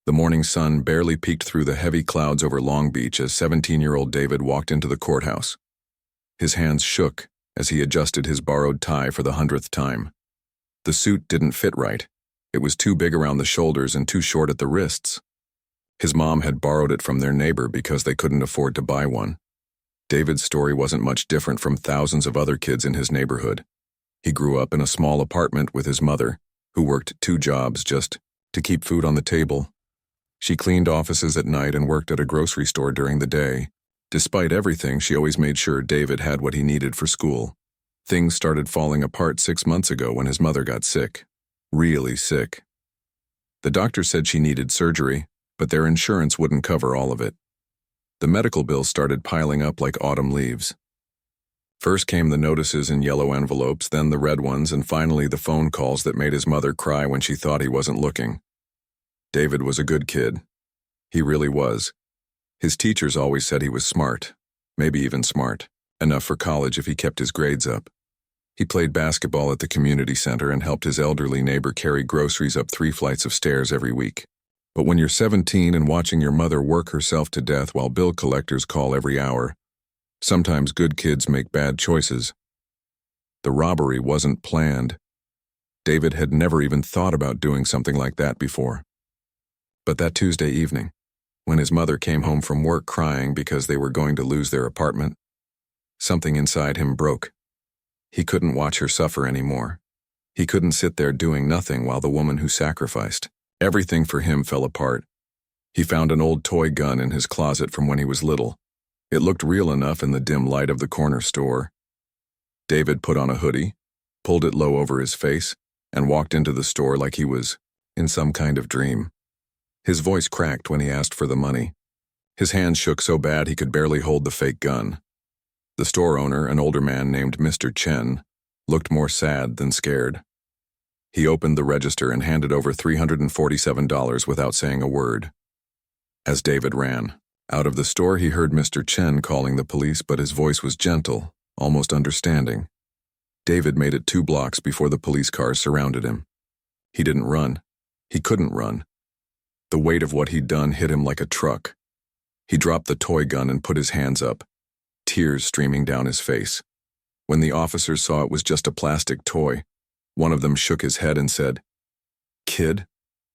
The morning sun barely peeked through the heavy clouds over Long Beach as 17-year-old David walked into the courthouse. His hands shook as he adjusted his borrowed tie for the 100th time. The suit didn't fit right. It was too big around the shoulders and too short at the wrists. His mom had borrowed it from their neighbor because they couldn't afford to buy one. David's story wasn't much different from thousands of other kids in his neighborhood. He grew up in a small apartment with his mother, who worked 2 jobs just to keep food on the table. She cleaned offices at night and worked at a grocery store during the day. Despite everything, she always made sure David had what he needed for school. Things started falling apart 6 months ago when his mother got sick. Really sick. The doctor said she needed surgery, but their insurance wouldn't cover all of it. The medical bills started piling up like autumn leaves. First came the notices in yellow envelopes, then the red ones, and finally the phone calls that made his mother cry when she thought he wasn't looking. David was a good kid. He really was. His teachers always said he was smart, maybe even smart, enough for college if he kept his grades up. He played basketball at the community center and helped his elderly neighbor carry groceries up 3 flights of stairs every week. But when you're 17 and watching your mother work herself to death while bill collectors call every hour, sometimes good kids make bad choices. The robbery wasn't planned. David had never even thought about doing something like that before. But that Tuesday evening, when his mother came home from work crying because they were going to lose their apartment, something inside him broke. He couldn't watch her suffer anymore. He couldn't sit there doing nothing while the woman who sacrificed everything for him fell apart. He found an old toy gun in his closet from when he was little. It looked real enough in the dim light of the corner store. David put on a hoodie, pulled it low over his face, and walked into the store like he was in some kind of dream. His voice cracked when he asked for the money. His hands shook so bad he could barely hold the fake gun. The store owner, an older man named Mr. Chen, looked more sad than scared. He opened the register and handed over $347 without saying a word. As David ran out of the store, he heard Mr. Chen calling the police, but his voice was gentle, almost understanding. David made it 2 blocks before the police cars surrounded him. He didn't run. He couldn't run. The weight of what he'd done hit him like a truck. He dropped the toy gun and put his hands up, tears streaming down his face. When the officers saw it was just a plastic toy, one of them shook his head and said, "Kid,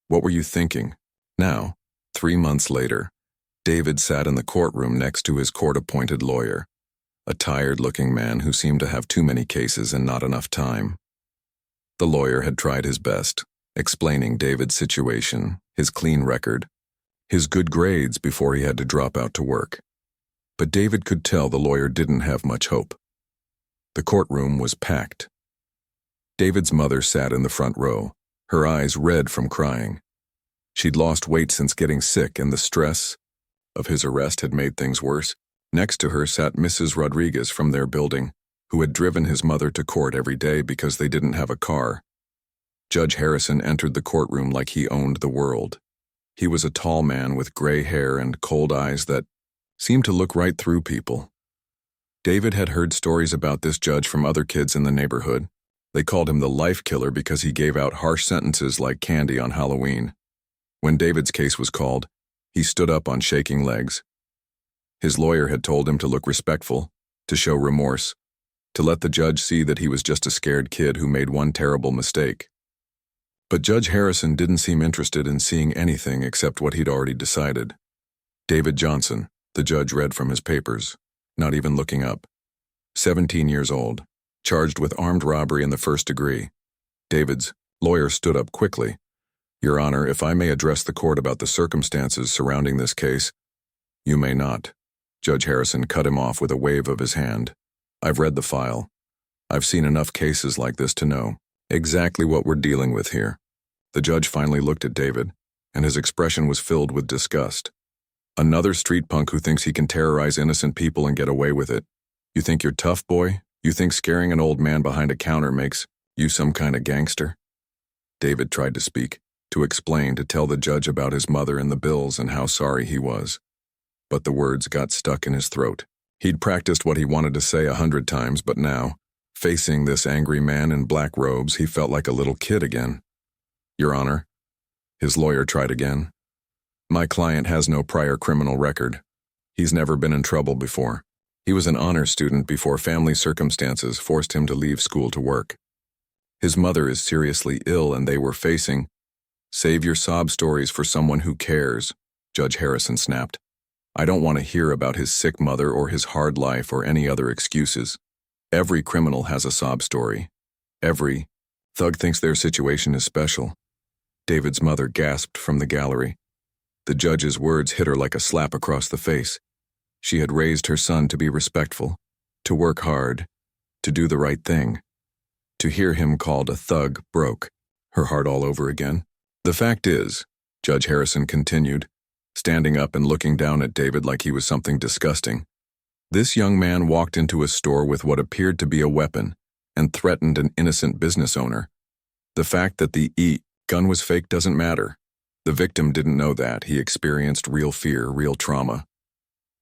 what were you thinking?" Now, 3 months later, David sat in the courtroom next to his court-appointed lawyer, a tired-looking man who seemed to have too many cases and not enough time. The lawyer had tried his best, explaining David's situation, his clean record, his good grades before he had to drop out to work. But David could tell the lawyer didn't have much hope. The courtroom was packed. David's mother sat in the front row, her eyes red from crying. She'd lost weight since getting sick, and the stress of his arrest had made things worse. Next to her sat Mrs. Rodriguez from their building, who had driven his mother to court every day because they didn't have a car. Judge Harrison entered the courtroom like he owned the world. He was a tall man with gray hair and cold eyes that seemed to look right through people. David had heard stories about this judge from other kids in the neighborhood. They called him the life killer because he gave out harsh sentences like candy on Halloween. When David's case was called, he stood up on shaking legs. His lawyer had told him to look respectful, to show remorse, to let the judge see that he was just a scared kid who made one terrible mistake. But Judge Harrison didn't seem interested in seeing anything except what he'd already decided. David Johnson, the judge read from his papers, not even looking up. 17 years old, charged with armed robbery in the 1st degree. David's lawyer stood up quickly. "Your Honor, if I may address the court about the circumstances surrounding this case." "You may not." Judge Harrison cut him off with a wave of his hand. "I've read the file. I've seen enough cases like this to know exactly what we're dealing with here." The judge finally looked at David, and his expression was filled with disgust. "Another street punk who thinks he can terrorize innocent people and get away with it. You think you're tough, boy? You think scaring an old man behind a counter makes you some kind of gangster?" David tried to speak, to explain, to tell the judge about his mother and the bills and how sorry he was. But the words got stuck in his throat. He'd practiced what he wanted to say 100 times, but now, facing this angry man in black robes, he felt like a little kid again. "Your Honor." His lawyer tried again. My client has no prior criminal record. He's never been in trouble before. He was an honor student before family circumstances forced him to leave school to work. His mother is seriously ill and they were facing— Save your sob stories for someone who cares, Judge Harrison snapped. I don't want to hear about his sick mother or his hard life or any other excuses. Every criminal has a sob story. Every thug thinks their situation is special. David's mother gasped from the gallery. The judge's words hit her like a slap across the face. She had raised her son to be respectful, to work hard, to do the right thing. To hear him called a thug broke her heart all over again. The fact is, Judge Harrison continued, standing up and looking down at David like he was something disgusting, this young man walked into a store with what appeared to be a weapon and threatened an innocent business owner. The fact that the gun was fake doesn't matter. The victim didn't know that. He experienced real fear, real trauma.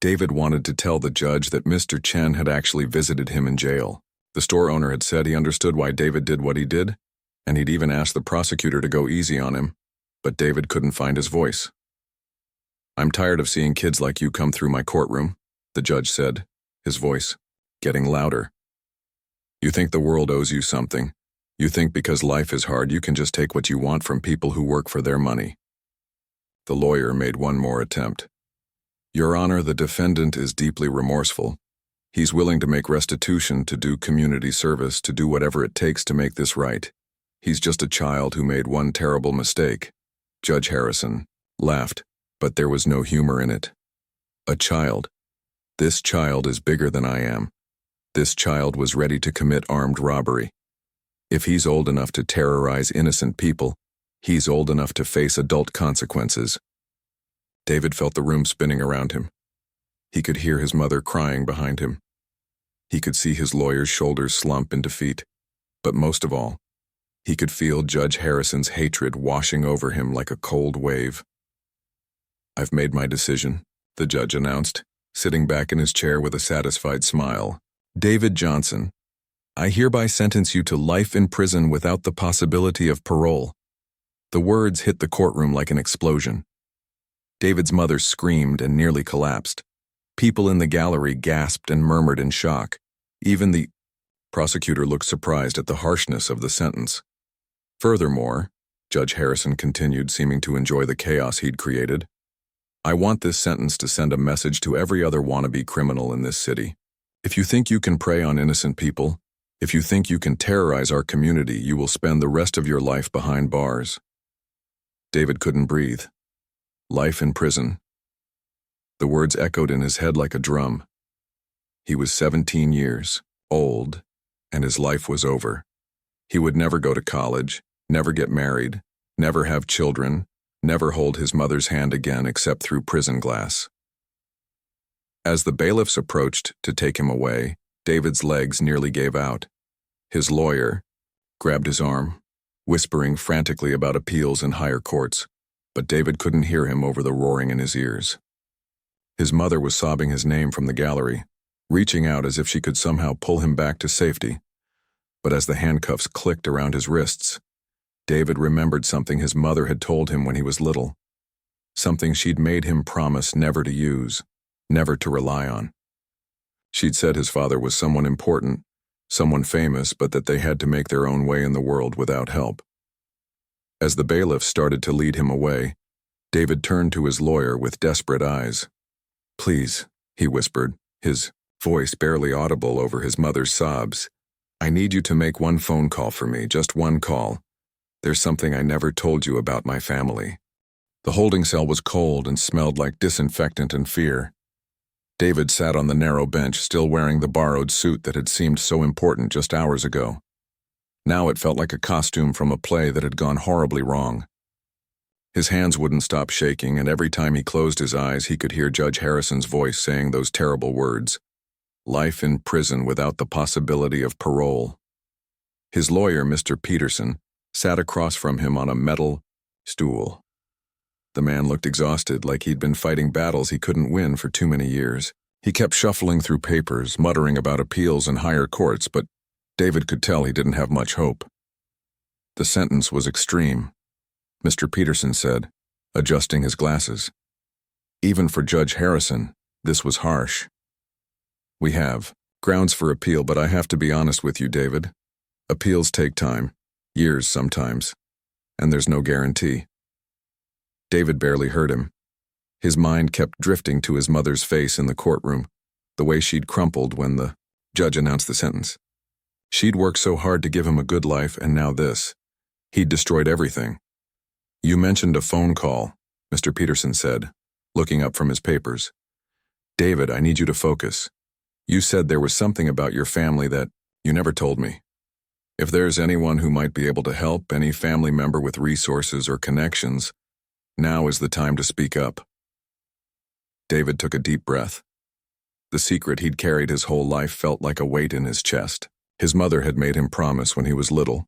David wanted to tell the judge that Mr. Chen had actually visited him in jail. The store owner had said he understood why David did what he did, and he'd even asked the prosecutor to go easy on him, but David couldn't find his voice. I'm tired of seeing kids like you come through my courtroom, the judge said, his voice getting louder. You think the world owes you something. You think because life is hard you can just take what you want from people who work for their money. The lawyer made one more attempt. Your Honor, the defendant is deeply remorseful. He's willing to make restitution, to do community service, to do whatever it takes to make this right. He's just a child who made one terrible mistake. Judge Harrison laughed, but there was no humor in it. A child. This child is bigger than I am. This child was ready to commit armed robbery. If he's old enough to terrorize innocent people, he's old enough to face adult consequences. David felt the room spinning around him. He could hear his mother crying behind him. He could see his lawyer's shoulders slump in defeat. But most of all, he could feel Judge Harrison's hatred washing over him like a cold wave. I've made my decision, the judge announced, sitting back in his chair with a satisfied smile. David Johnson, I hereby sentence you to life in prison without the possibility of parole. The words hit the courtroom like an explosion. David's mother screamed and nearly collapsed. People in the gallery gasped and murmured in shock. Even the prosecutor looked surprised at the harshness of the sentence. Furthermore, Judge Harrison continued, seeming to enjoy the chaos he'd created, I want this sentence to send a message to every other wannabe criminal in this city. If you think you can prey on innocent people, if you think you can terrorize our community, you will spend the rest of your life behind bars. David couldn't breathe. Life in prison. The words echoed in his head like a drum. He was 17 years old, and his life was over. He would never go to college, never get married, never have children, never hold his mother's hand again except through prison glass. As the bailiffs approached to take him away, David's legs nearly gave out. His lawyer grabbed his arm, whispering frantically about appeals in higher courts, but David couldn't hear him over the roaring in his ears. His mother was sobbing his name from the gallery, reaching out as if she could somehow pull him back to safety. But as the handcuffs clicked around his wrists, David remembered something his mother had told him when he was little, something she'd made him promise never to use, never to rely on. She'd said his father was someone important, someone famous, but that they had to make their own way in the world without help. As the bailiffs started to lead him away, David turned to his lawyer with desperate eyes. Please, he whispered, his voice barely audible over his mother's sobs. I need you to make one phone call for me, just one call. There's something I never told you about my family. The holding cell was cold and smelled like disinfectant and fear. David sat on the narrow bench, still wearing the borrowed suit that had seemed so important just hours ago. Now it felt like a costume from a play that had gone horribly wrong. His hands wouldn't stop shaking, and every time he closed his eyes, he could hear Judge Harrison's voice saying those terrible words. Life in prison without the possibility of parole. His lawyer, Mr. Peterson, sat across from him on a metal stool. The man looked exhausted, like he'd been fighting battles he couldn't win for too many years. He kept shuffling through papers, muttering about appeals in higher courts, but David could tell he didn't have much hope. The sentence was extreme. Mr. Peterson said, adjusting his glasses. Even for Judge Harrison, this was harsh. We have grounds for appeal, but I have to be honest with you, David. Appeals take time, years sometimes, and there's no guarantee. David barely heard him. His mind kept drifting to his mother's face in the courtroom, the way she'd crumpled when the judge announced the sentence. She'd worked so hard to give him a good life, and now this. He'd destroyed everything. You mentioned a phone call, Mr. Peterson said, looking up from his papers. David, I need you to focus. You said there was something about your family that you never told me. If there's anyone who might be able to help, any family member with resources or connections, now is the time to speak up. David took a deep breath. The secret he'd carried his whole life felt like a weight in his chest. His mother had made him promise when he was little,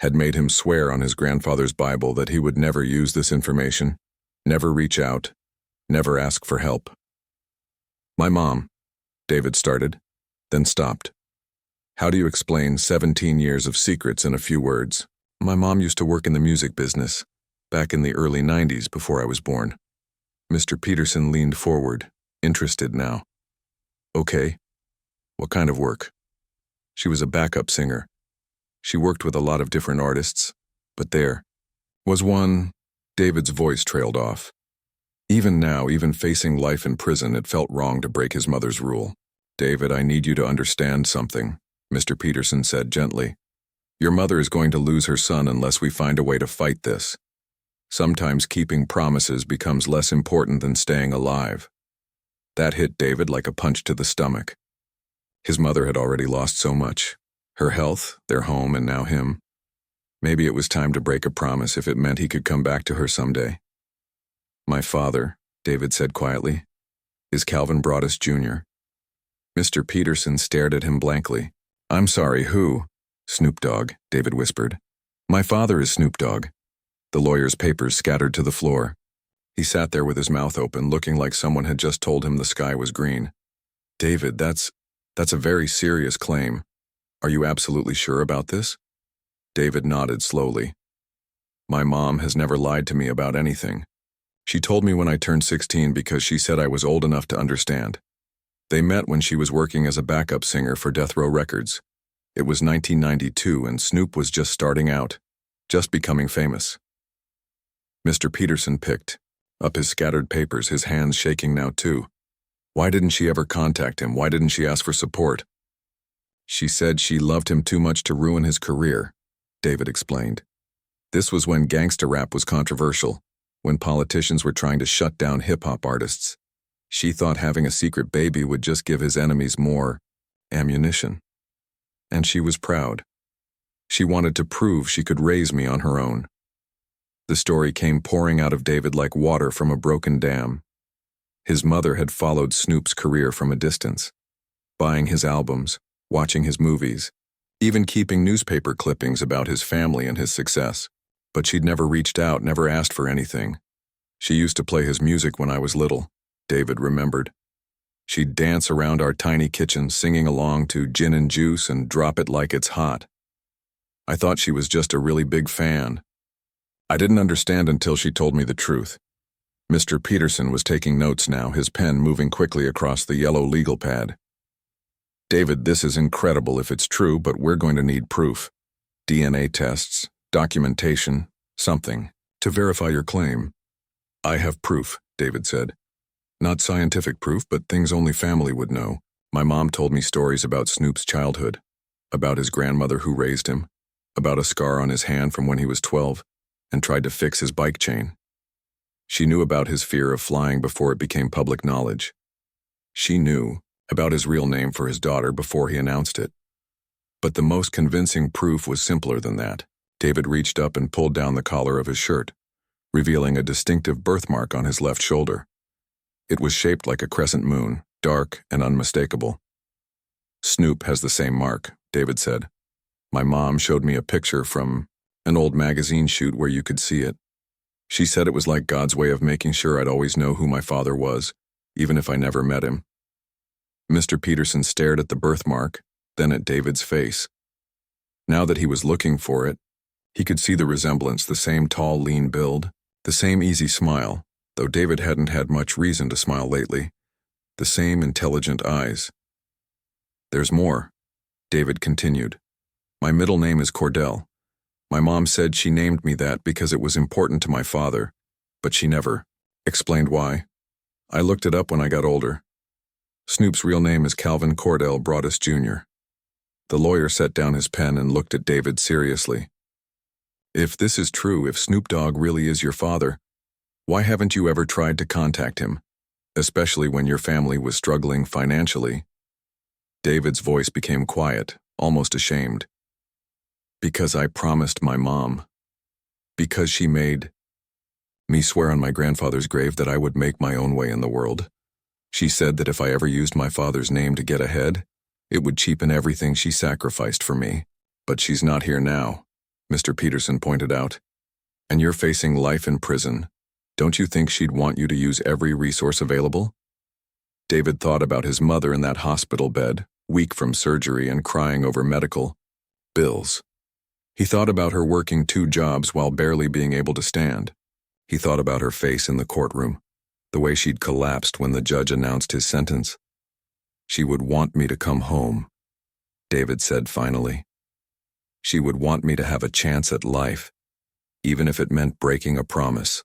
had made him swear on his grandfather's Bible that he would never use this information, never reach out, never ask for help. My mom, David started, then stopped. How do you explain 17 years of secrets in a few words? My mom used to work in the music business, back in the early 90s before I was born. Mr. Peterson leaned forward, interested now. Okay. What kind of work? She was a backup singer. She worked with a lot of different artists, but there was one. David's voice trailed off. Even now, even facing life in prison, it felt wrong to break his mother's rule. David, I need you to understand something, Mr. Peterson said gently. Your mother is going to lose her son unless we find a way to fight this. Sometimes keeping promises becomes less important than staying alive. That hit David like a punch to the stomach. His mother had already lost so much. Her health, their home, and now him. Maybe it was time to break a promise if it meant he could come back to her someday. My father, David said quietly, is Calvin Broadus Jr. Mr. Peterson stared at him blankly. I'm sorry, who? Snoop Dogg, David whispered. My father is Snoop Dogg. The lawyer's papers scattered to the floor. He sat there with his mouth open, looking like someone had just told him the sky was green. David, that's a very serious claim. Are you absolutely sure about this? David nodded slowly. My mom has never lied to me about anything. She told me when I turned 16 because she said I was old enough to understand. They met when she was working as a backup singer for Death Row Records. It was 1992 and Snoop was just starting out, just becoming famous. Mr. Peterson picked up his scattered papers, his hands shaking now too. Why didn't she ever contact him? Why didn't she ask for support? She said she loved him too much to ruin his career, David explained. This was when gangsta rap was controversial, when politicians were trying to shut down hip-hop artists. She thought having a secret baby would just give his enemies more ammunition. And she was proud. She wanted to prove she could raise me on her own. The story came pouring out of David like water from a broken dam. His mother had followed Snoop's career from a distance, buying his albums, watching his movies, even keeping newspaper clippings about his family and his success. But she'd never reached out, never asked for anything. She used to play his music when I was little, David remembered. She'd dance around our tiny kitchen singing along to Gin and Juice and Drop It Like It's Hot. I thought she was just a really big fan. I didn't understand until she told me the truth. Mr. Peterson was taking notes now, his pen moving quickly across the yellow legal pad. David, this is incredible if it's true, but we're going to need proof. DNA tests, documentation, something, to verify your claim. I have proof, David said. Not scientific proof, but things only family would know. My mom told me stories about Snoop's childhood, about his grandmother who raised him, about a scar on his hand from when he was 12, and tried to fix his bike chain. She knew about his fear of flying before it became public knowledge. She knew about his real name for his daughter before he announced it. But the most convincing proof was simpler than that. David reached up and pulled down the collar of his shirt, revealing a distinctive birthmark on his left shoulder. It was shaped like a crescent moon, dark and unmistakable. Snoop has the same mark, David said. My mom showed me a picture from an old magazine shoot where you could see it. She said it was like God's way of making sure I'd always know who my father was, even if I never met him. Mr. Peterson stared at the birthmark, then at David's face. Now that he was looking for it, he could see the resemblance, the same tall, lean build, the The same easy smile, though David hadn't had much reason to smile lately. The same intelligent eyes. "There's more," David continued. "My middle name is Cordell. My mom said she named me that because it was important to my father, but she never explained why. I looked it up when I got older. Snoop's real name is Calvin Cordell Broadus Jr." The lawyer set down his pen and looked at David seriously. "If this is true, if Snoop Dogg really is your father, why haven't you ever tried to contact him, especially when your family was struggling financially?" David's voice became quiet, almost ashamed. "Because I promised my mom. Because she made me swear on my grandfather's grave that I would make my own way in the world. She said that if I ever used my father's name to get ahead, it would cheapen everything she sacrificed for me. But she's not here now," Mr. Peterson pointed out. "And you're facing life in prison. Don't you think she'd want you to use every resource available?" David thought about his mother in that hospital bed, weak from surgery and crying over medical bills. He thought about her working 2 jobs while barely being able to stand. He thought about her face in the courtroom, the way she'd collapsed when the judge announced his sentence. "She would want me to come home," David said finally. "She would want me to have a chance at life, even if it meant breaking a promise."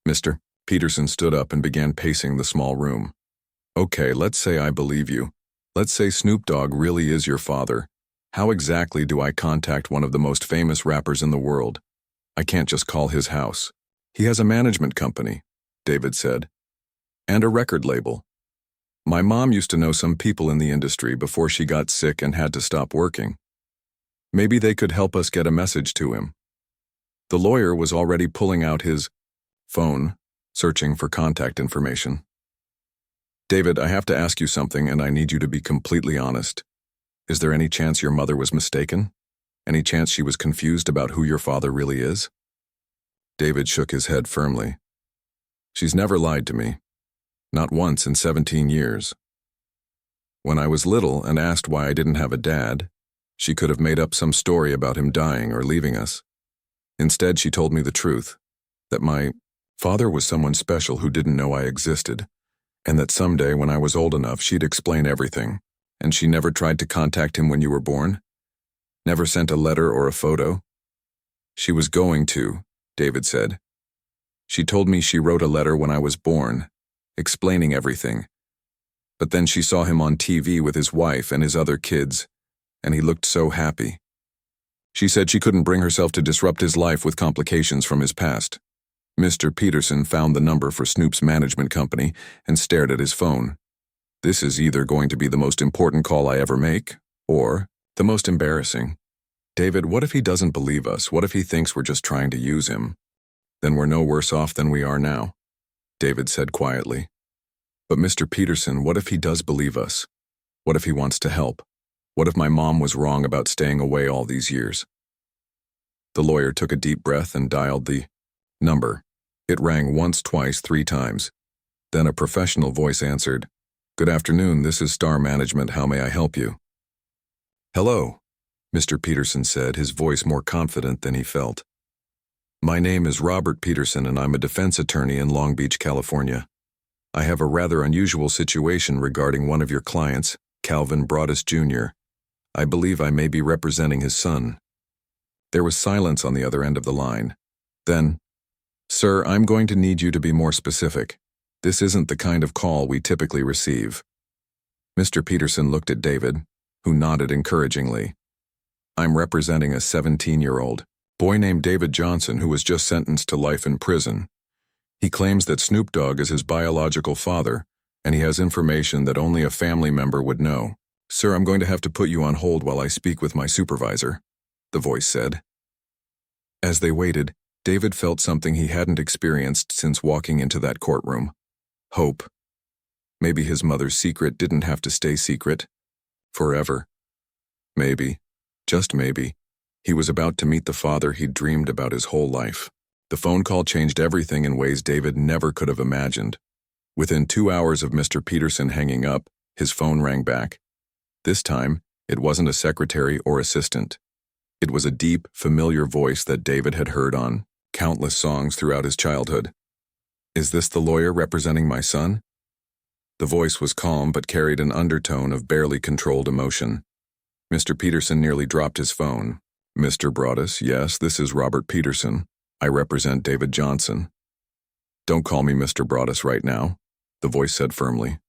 Mr. Peterson stood up and began pacing the small room. "Okay, let's say I believe you. Let's say Snoop Dogg really is your father. How exactly do I contact one of the most famous rappers in the world? I can't just call his house." "He has a management company," David said, "and a record label. My mom used to know some people in the industry before she got sick and had to stop working. Maybe they could help us get a message to him." The lawyer was already pulling out his phone, searching for contact information. "David, I have to ask you something, and I need you to be completely honest. Is there any chance your mother was mistaken? Any chance she was confused about who your father really is?" David shook his head firmly. "She's never lied to me. Not once in 17 years. When I was little and asked why I didn't have a dad, she could have made up some story about him dying or leaving us. Instead, she told me the truth, that my father was someone special who didn't know I existed, and that someday when I was old enough she'd explain everything. And she never tried to contact him when you were born? Never sent a letter or a photo?" "She was going to," David said. "She told me she wrote a letter when I was born, explaining everything. But then she saw him on TV with his wife and his other kids, and he looked so happy. She said she couldn't bring herself to disrupt his life with complications from his past." Mr. Peterson found the number for Snoop's management company and stared at his phone. "This is either going to be the most important call I ever make, or the most embarrassing. David, what if he doesn't believe us? What if he thinks we're just trying to use him? Then we're no worse off than we are now," David said quietly. "But Mr. Peterson, what if he does believe us? What if he wants to help? What if my mom was wrong about staying away all these years?" The lawyer took a deep breath and dialed the number. It rang once, twice, 3 times. Then a professional voice answered. "Good afternoon, this is Star Management. How may I help you?" "Hello," Mr. Peterson said, his voice more confident than he felt. "My name is Robert Peterson, and I'm a defense attorney in Long Beach, California. I have a rather unusual situation regarding one of your clients, Calvin Broadus Jr. I believe I may be representing his son." There was silence on the other end of the line. Then, "Sir, I'm going to need you to be more specific. This isn't the kind of call we typically receive." Mr. Peterson looked at David, who nodded encouragingly. "I'm representing a 17-year-old boy named David Johnson who was just sentenced to life in prison. He claims that Snoop Dogg is his biological father, and he has information that only a family member would know. Sir, I'm going to have to put you on hold while I speak with my supervisor," the voice said. As they waited, David felt something he hadn't experienced since walking into that courtroom. Hope. Maybe his mother's secret didn't have to stay secret forever. Maybe, just maybe, he was about to meet the father he'd dreamed about his whole life. The phone call changed everything in ways David never could have imagined. Within 2 hours of Mr. Peterson hanging up, his phone rang back. This time, it wasn't a secretary or assistant. It was a deep, familiar voice that David had heard on countless songs throughout his childhood. Is this the lawyer representing my son? The voice was calm but carried an undertone of barely controlled emotion. Mr. Peterson nearly dropped his phone. Mr. Broaddus, yes, this is Robert Peterson. I represent David Johnson. Don't call me Mr. Broaddus right now, the voice said firmly.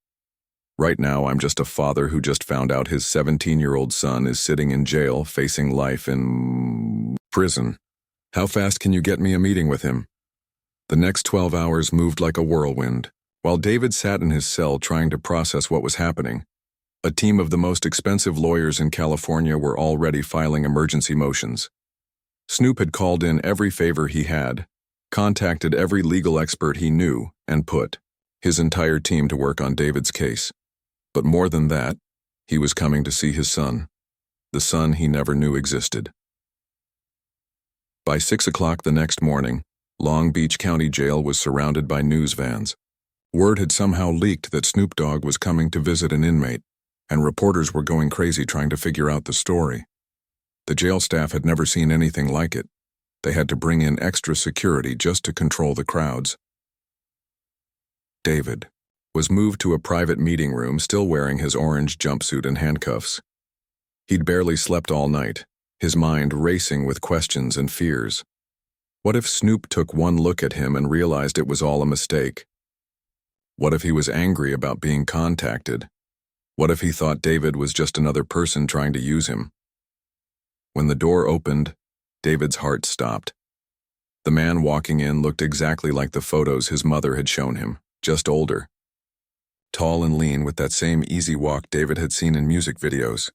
Right now, I'm just a father who just found out his 17-year-old son is sitting in jail facing life in prison. How fast can you get me a meeting with him? The next 12 hours moved like a whirlwind. While David sat in his cell trying to process what was happening, a team of the most expensive lawyers in California were already filing emergency motions. Snoop had called in every favor he had, contacted every legal expert he knew, and put his entire team to work on David's case. But more than that, he was coming to see his son, the son he never knew existed. By 6 o'clock the next morning, Long Beach County Jail was surrounded by news vans. Word had somehow leaked that Snoop Dogg was coming to visit an inmate, and reporters were going crazy trying to figure out the story. The jail staff had never seen anything like it. They had to bring in extra security just to control the crowds. David was moved to a private meeting room still wearing his orange jumpsuit and handcuffs. He'd barely slept all night, his mind racing with questions and fears. What if Snoop took one look at him and realized it was all a mistake? What if he was angry about being contacted? What if he thought David was just another person trying to use him? When the door opened, David's heart stopped. The man walking in looked exactly like the photos his mother had shown him, just older. Tall and lean with that same easy walk David had seen in music videos.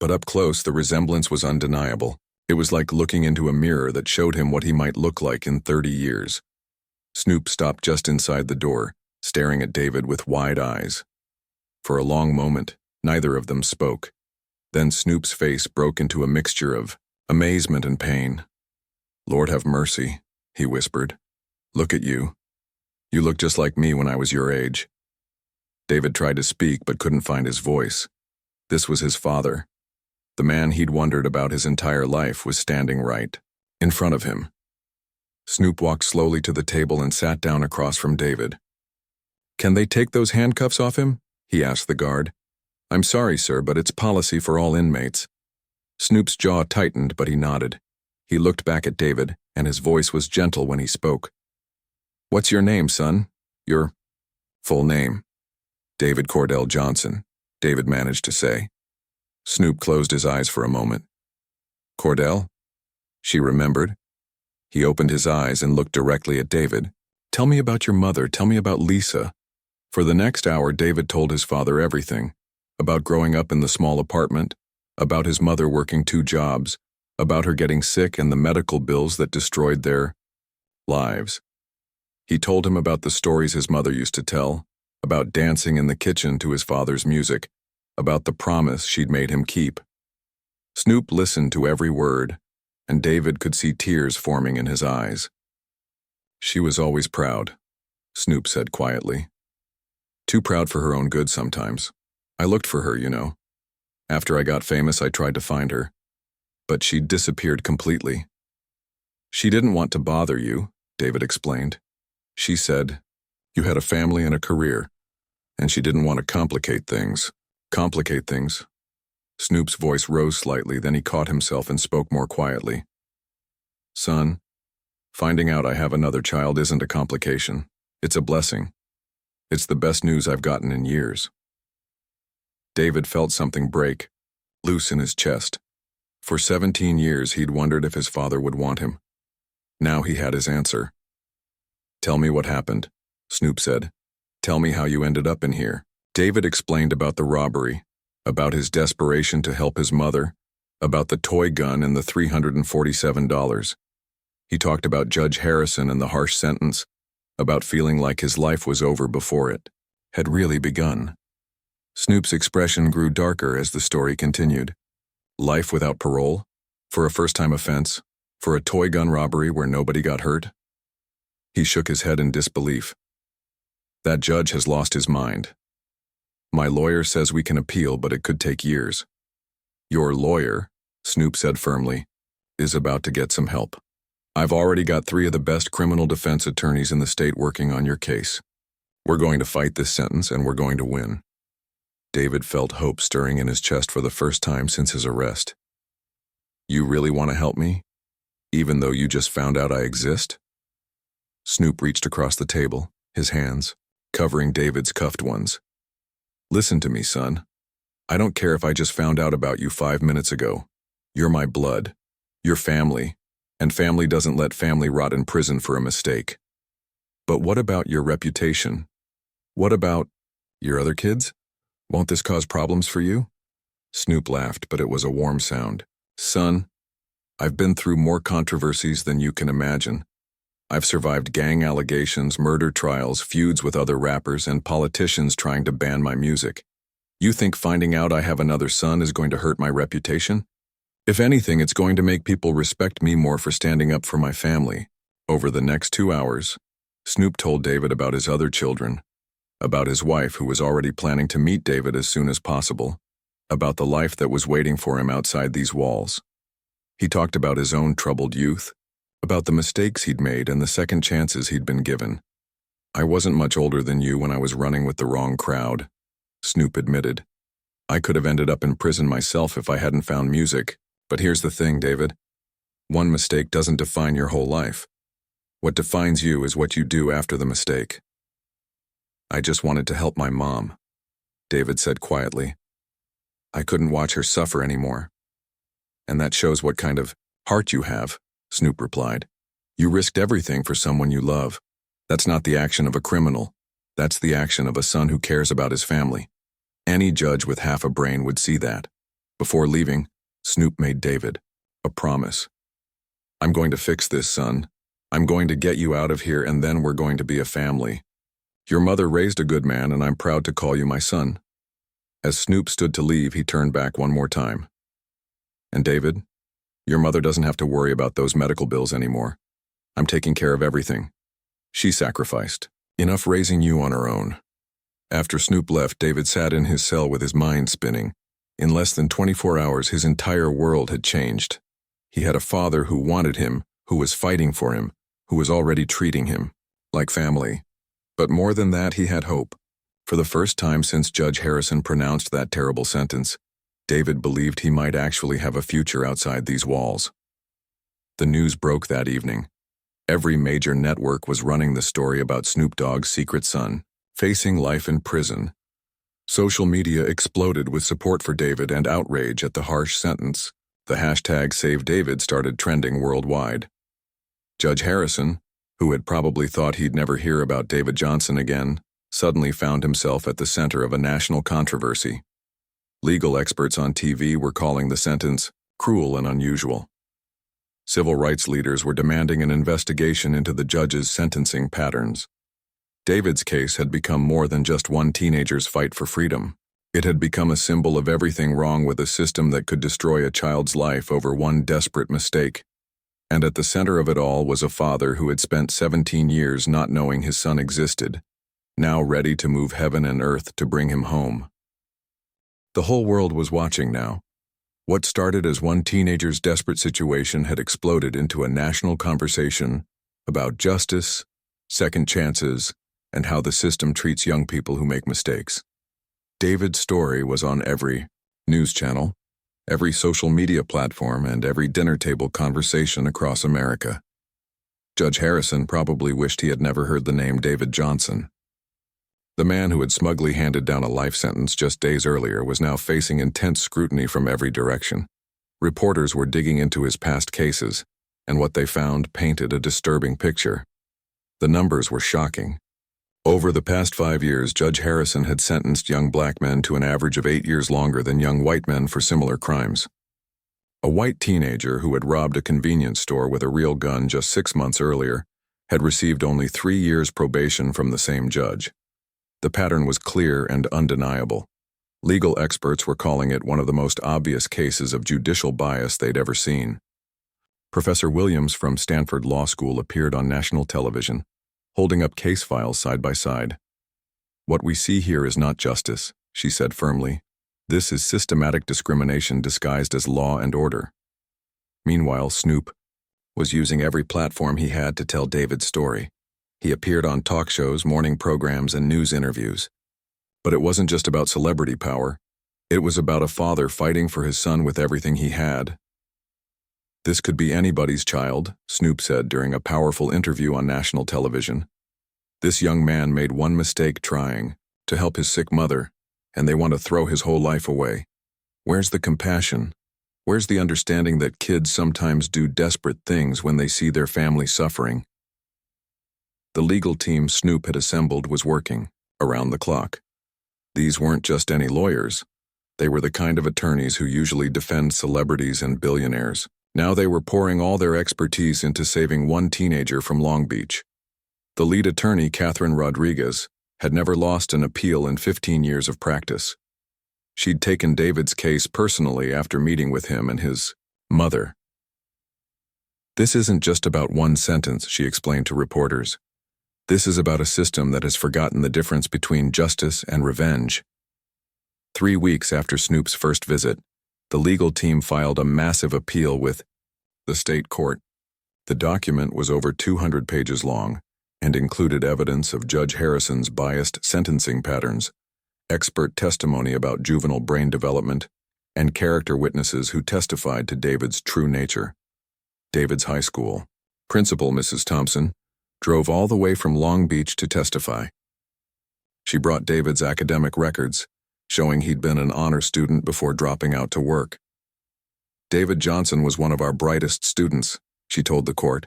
But up close, the resemblance was undeniable. It was like looking into a mirror that showed him what he might look like in 30 years. Snoop stopped just inside the door, staring at David with wide eyes. For a long moment, neither of them spoke. Then Snoop's face broke into a mixture of amazement and pain. "Lord have mercy," he whispered. "Look at you. You look just like me when I was your age." David tried to speak but couldn't find his voice. This was his father. The man he'd wondered about his entire life was standing right in front of him. Snoop walked slowly to the table and sat down across from David. "Can they take those handcuffs off him?" he asked the guard. "I'm sorry, sir, but it's policy for all inmates." Snoop's jaw tightened, but he nodded. He looked back at David, and his voice was gentle when he spoke. "What's your name, son? Your full name?" "David Cordell Johnson," David managed to say. Snoop closed his eyes for a moment. "Cordell?" She remembered. He opened his eyes and looked directly at David. "Tell me about your mother. Tell me about Lisa." For the next hour, David told his father everything. About growing up in the small apartment, about his mother working 2 jobs, about her getting sick and the medical bills that destroyed their lives. He told him about the stories his mother used to tell, about dancing in the kitchen to his father's music, about the promise she'd made him keep. Snoop listened to every word, and David could see tears forming in his eyes. "She was always proud," Snoop said quietly. "Too proud for her own good sometimes. I looked for her, you know. After I got famous, I tried to find her. But she disappeared completely." "She didn't want to bother you," David explained. "She said, you had a family and a career, and she didn't want to complicate things." "Complicate things?" Snoop's voice rose slightly, then he caught himself and spoke more quietly. "Son, finding out I have another child isn't a complication. It's a blessing. It's the best news I've gotten in years." David felt something break, loose in his chest. For 17 years he'd wondered if his father would want him. Now he had his answer. "Tell me what happened," Snoop said. "Tell me how you ended up in here." David explained about the robbery, about his desperation to help his mother, about the toy gun and the $347. He talked about Judge Harrison and the harsh sentence, about feeling like his life was over before it had really begun. Snoop's expression grew darker as the story continued. Life without parole? For a first-time offense? For a toy gun robbery where nobody got hurt? He shook his head in disbelief. "That judge has lost his mind. My lawyer says we can appeal, but it could take years." "Your lawyer," Snoop said firmly, "is about to get some help." I've already got 3 of the best criminal defense attorneys in the state working on your case. We're going to fight this sentence and we're going to win." David felt hope stirring in his chest for the first time since his arrest. "You really want to help me? Even though you just found out I exist?" Snoop reached across the table, his hands covering David's cuffed ones. "Listen to me, son. I don't care if I just found out about you 5 minutes ago. You're my blood. You're family. And family doesn't let family rot in prison for a mistake. But what about your reputation? What about your other kids? Won't this cause problems for you?" Snoop laughed, but it was a warm sound. "Son, I've been through more controversies than you can imagine. I've survived gang allegations, murder trials, feuds with other rappers, and politicians trying to ban my music. You think finding out I have another son is going to hurt my reputation? If anything, it's going to make people respect me more for standing up for my family." Over the next 2 hours, Snoop told David about his other children, about his wife who was already planning to meet David as soon as possible, about the life that was waiting for him outside these walls. He talked about his own troubled youth, about the mistakes he'd made and the second chances he'd been given. "I wasn't much older than you when I was running with the wrong crowd," Snoop admitted. "I could have ended up in prison myself if I hadn't found music. But here's the thing, David. One mistake doesn't define your whole life. What defines you is what you do after the mistake." "I just wanted to help my mom," David said quietly. "I couldn't watch her suffer anymore." "And that shows what kind of heart you have," Snoop replied. "You risked everything for someone you love. That's not the action of a criminal. That's the action of a son who cares about his family. Any judge with half a brain would see that." Before leaving, Snoop made David a promise. "I'm going to fix this, son. I'm going to get you out of here, and then we're going to be a family. Your mother raised a good man, and I'm proud to call you my son." As Snoop stood to leave, he turned back one more time. "And David, your mother doesn't have to worry about those medical bills anymore. I'm taking care of everything. She sacrificed enough raising you on her own." After Snoop left, David sat in his cell with his mind spinning. In less than 24 hours, his entire world had changed. He had a father who wanted him, who was fighting for him, who was already treating him like family. But more than that, he had hope. For the first time since Judge Harrison pronounced that terrible sentence, David believed he might actually have a future outside these walls. The news broke that evening. Every major network was running the story about Snoop Dogg's secret son, facing life in prison. Social media exploded with support for David and outrage at the harsh sentence. The hashtag #SaveDavid started trending worldwide. Judge Harrison, who had probably thought he'd never hear about David Johnson again, suddenly found himself at the center of a national controversy. Legal experts on TV were calling the sentence cruel and unusual. Civil rights leaders were demanding an investigation into the judge's sentencing patterns. David's case had become more than just one teenager's fight for freedom. It had become a symbol of everything wrong with a system that could destroy a child's life over one desperate mistake. And at the center of it all was a father who had spent 17 years not knowing his son existed, now ready to move heaven and earth to bring him home. The whole world was watching now. What started as one teenager's desperate situation had exploded into a national conversation about justice, second chances, and how the system treats young people who make mistakes. David's story was on every news channel, every social media platform, and every dinner table conversation across America. Judge Harrison probably wished he had never heard the name David Johnson. The man who had smugly handed down a life sentence just days earlier was now facing intense scrutiny from every direction. Reporters were digging into his past cases, and what they found painted a disturbing picture. The numbers were shocking. Over the past 5 years, Judge Harrison had sentenced young black men to an average of 8 years longer than young white men for similar crimes. A white teenager who had robbed a convenience store with a real gun just 6 months earlier had received only 3 years probation from the same judge. The pattern was clear and undeniable. Legal experts were calling it one of the most obvious cases of judicial bias they'd ever seen. Professor Williams from Stanford Law School appeared on national television, holding up case files side by side. "What we see here is not justice," she said firmly. "This is systematic discrimination disguised as law and order." Meanwhile, Snoop, was using every platform he had to tell David's story. He appeared on talk shows, morning programs, and news interviews. But it wasn't just about celebrity power. It was about a father fighting for his son with everything he had. "This could be anybody's child," Snoop said during a powerful interview on national television. "This young man made one mistake trying to help his sick mother, and they want to throw his whole life away. Where's the compassion? Where's the understanding that kids sometimes do desperate things when they see their family suffering?" The legal team Snoop had assembled was working, around the clock. These weren't just any lawyers. They were the kind of attorneys who usually defend celebrities and billionaires. Now they were pouring all their expertise into saving one teenager from Long Beach. The lead attorney, Catherine Rodriguez, had never lost an appeal in 15 years of practice. She'd taken David's case personally after meeting with him and his mother. "This isn't just about one sentence," she explained to reporters. "This is about a system that has forgotten the difference between justice and revenge." 3 weeks after Snoop's first visit, the legal team filed a massive appeal with the state court. The document was over 200 pages long and included evidence of Judge Harrison's biased sentencing patterns, expert testimony about juvenile brain development, and character witnesses who testified to David's true nature. David's high school principal, Mrs. Thompson, drove all the way from Long Beach to testify. She brought David's academic records, showing he'd been an honor student before dropping out to work. "David Johnson was one of our brightest students," she told the court.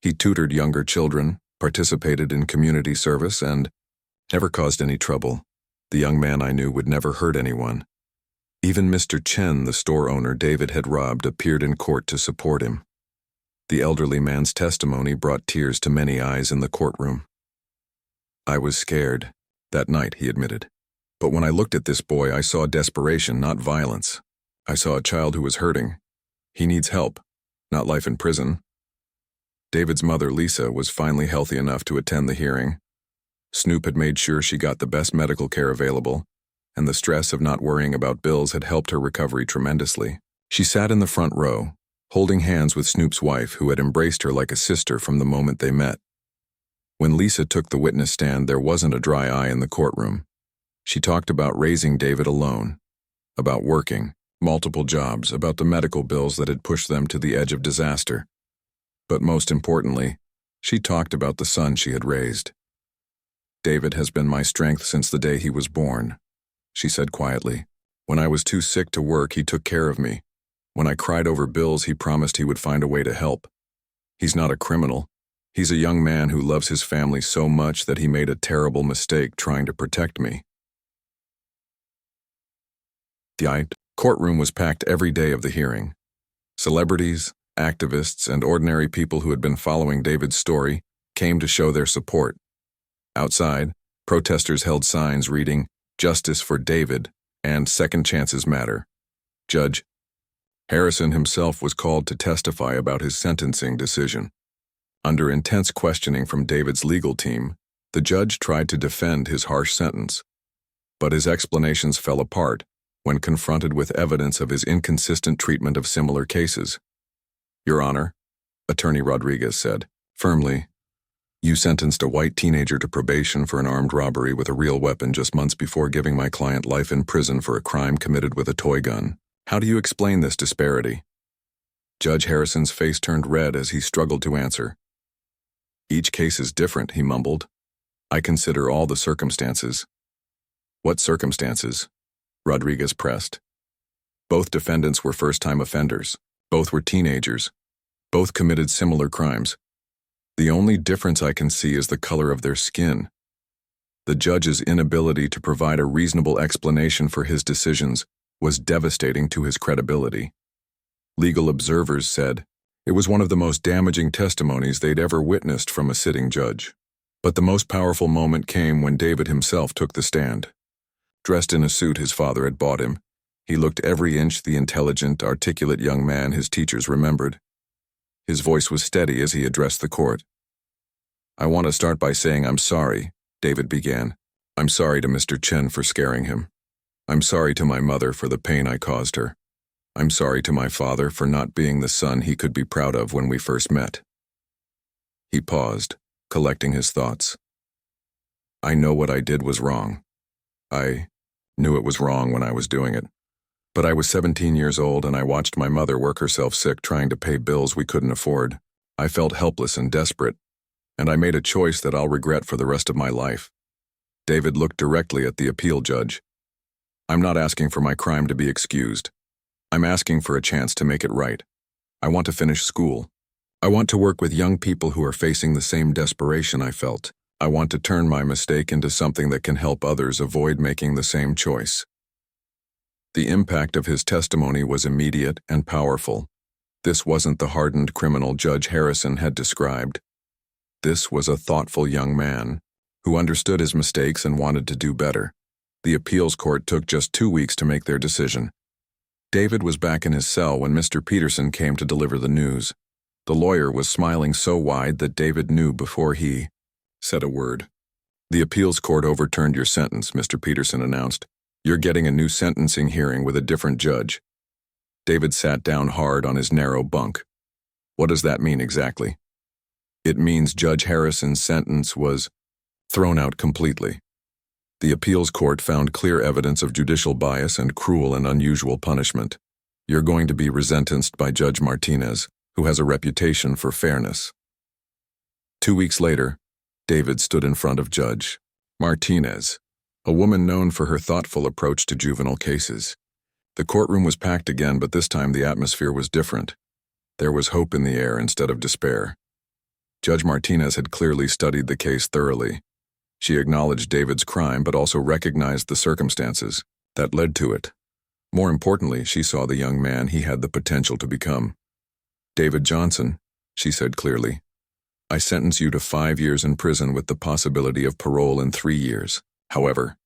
"He tutored younger children, participated in community service, and never caused any trouble. The young man I knew would never hurt anyone. Even Mr. Chen, the store owner David had robbed, appeared in court to support him." The elderly man's testimony brought tears to many eyes in the courtroom. "I was scared that night," he admitted. "But when I looked at this boy, I saw desperation, not violence. I saw a child who was hurting. He needs help, not life in prison." David's mother, Lisa, was finally healthy enough to attend the hearing. Snoop had made sure she got the best medical care available, and the stress of not worrying about bills had helped her recovery tremendously. She sat in the front row, holding hands with Snoop's wife, who had embraced her like a sister from the moment they met. When Lisa took the witness stand, there wasn't a dry eye in the courtroom. She talked about raising David alone, about working, multiple jobs, about the medical bills that had pushed them to the edge of disaster. But most importantly, she talked about the son she had raised. "David has been my strength since the day he was born," she said quietly. "When I was too sick to work, he took care of me. When I cried over bills, he promised he would find a way to help. He's not a criminal. He's a young man who loves his family so much that he made a terrible mistake trying to protect me." The courtroom was packed every day of the hearing. Celebrities, activists, and ordinary people who had been following David's story came to show their support. Outside, protesters held signs reading, "Justice for David," and "Second chances matter." Judge Harrison himself was called to testify about his sentencing decision. Under intense questioning from David's legal team, the judge tried to defend his harsh sentence. But his explanations fell apart when confronted with evidence of his inconsistent treatment of similar cases. "Your Honor," Attorney Rodriguez said, firmly, "you sentenced a white teenager to probation for an armed robbery with a real weapon just months before giving my client life in prison for a crime committed with a toy gun. How do you explain this disparity?" Judge Harrison's face turned red as he struggled to answer. "Each case is different," he mumbled. "I consider all the circumstances." "What circumstances?" Rodriguez pressed. "Both defendants were first-time offenders. Both were teenagers. Both committed similar crimes. The only difference I can see is the color of their skin." The judge's inability to provide a reasonable explanation for his decisions was devastating to his credibility. Legal observers said it was one of the most damaging testimonies they'd ever witnessed from a sitting judge. But the most powerful moment came when David himself took the stand. Dressed in a suit his father had bought him, he looked every inch the intelligent, articulate young man his teachers remembered. His voice was steady as he addressed the court. "I want to start by saying I'm sorry," David began. "I'm sorry to Mr. Chen for scaring him. I'm sorry to my mother for the pain I caused her. I'm sorry to my father for not being the son he could be proud of when we first met." He paused, collecting his thoughts. "I know what I did was wrong. I knew it was wrong when I was doing it. But I was 17 years old and I watched my mother work herself sick trying to pay bills we couldn't afford. I felt helpless and desperate, and I made a choice that I'll regret for the rest of my life." David looked directly at the appeal judge. "I'm not asking for my crime to be excused. I'm asking for a chance to make it right. I want to finish school. I want to work with young people who are facing the same desperation I felt. I want to turn my mistake into something that can help others avoid making the same choice." The impact of his testimony was immediate and powerful. This wasn't the hardened criminal Judge Harrison had described. This was a thoughtful young man who understood his mistakes and wanted to do better. The appeals court took just 2 weeks to make their decision. David was back in his cell when Mr. Peterson came to deliver the news. The lawyer was smiling so wide that David knew before he said a word. "The appeals court overturned your sentence," Mr. Peterson announced. "You're getting a new sentencing hearing with a different judge." David sat down hard on his narrow bunk. "What does that mean exactly?" "It means Judge Harrison's sentence was thrown out completely. The appeals court found clear evidence of judicial bias and cruel and unusual punishment. You're going to be resentenced by Judge Martinez, who has a reputation for fairness." 2 weeks later, David stood in front of Judge Martinez, a woman known for her thoughtful approach to juvenile cases. The courtroom was packed again, but this time the atmosphere was different. There was hope in the air instead of despair. Judge Martinez had clearly studied the case thoroughly. She acknowledged David's crime but also recognized the circumstances that led to it. More importantly, she saw the young man he had the potential to become. "David Johnson," she said clearly, "I sentence you to 5 years in prison with the possibility of parole in 3 years. However,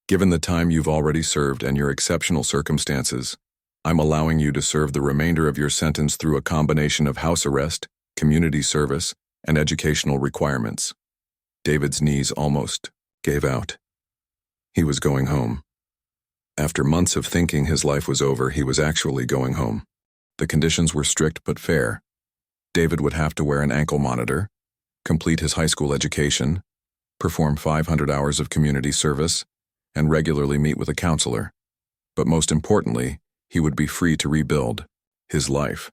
given the time you've already served and your exceptional circumstances, I'm allowing you to serve the remainder of your sentence through a combination of house arrest, community service, and educational requirements." David's knees almost gave out. He was going home. After months of thinking his life was over, he was actually going home. The conditions were strict but fair. David would have to wear an ankle monitor, complete his high school education, perform 500 hours of community service, and regularly meet with a counselor. But most importantly, he would be free to rebuild his life.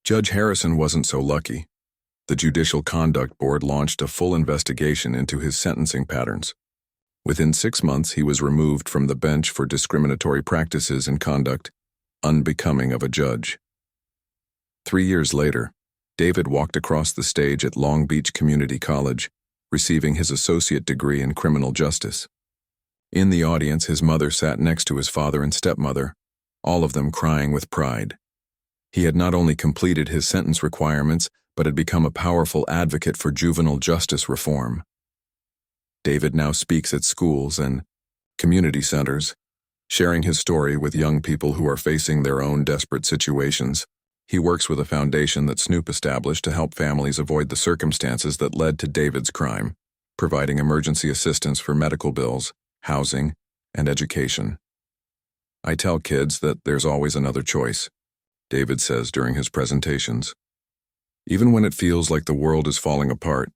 Judge Harrison wasn't so lucky. The Judicial Conduct Board launched a full investigation into his sentencing patterns. Within 6 months, he was removed from the bench for discriminatory practices and conduct unbecoming of a judge. 3 years later, David walked across the stage at Long Beach Community College, receiving his associate degree in criminal justice. In the audience, his mother sat next to his father and stepmother, all of them crying with pride. He had not only completed his sentence requirements, but had become a powerful advocate for juvenile justice reform. David now speaks at schools and community centers, sharing his story with young people who are facing their own desperate situations. He works with a foundation that Snoop established to help families avoid the circumstances that led to David's crime, providing emergency assistance for medical bills, housing, and education. "I tell kids that there's always another choice," David says during his presentations. "Even when it feels like the world is falling apart,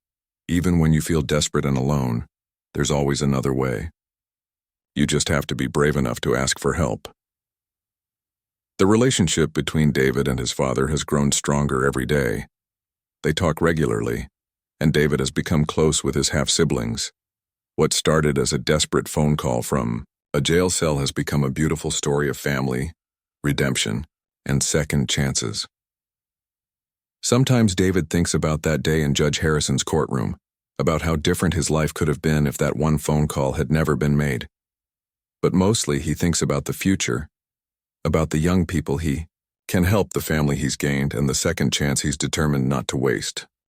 even when you feel desperate and alone, there's always another way. You just have to be brave enough to ask for help." The relationship between David and his father has grown stronger every day. They talk regularly, and David has become close with his half-siblings. What started as a desperate phone call from a jail cell has become a beautiful story of family, redemption, and second chances. Sometimes David thinks about that day in Judge Harrison's courtroom, about how different his life could have been if that one phone call had never been made. But mostly he thinks about the future, about the young people he can help, the family he's gained, and the second chance he's determined not to waste.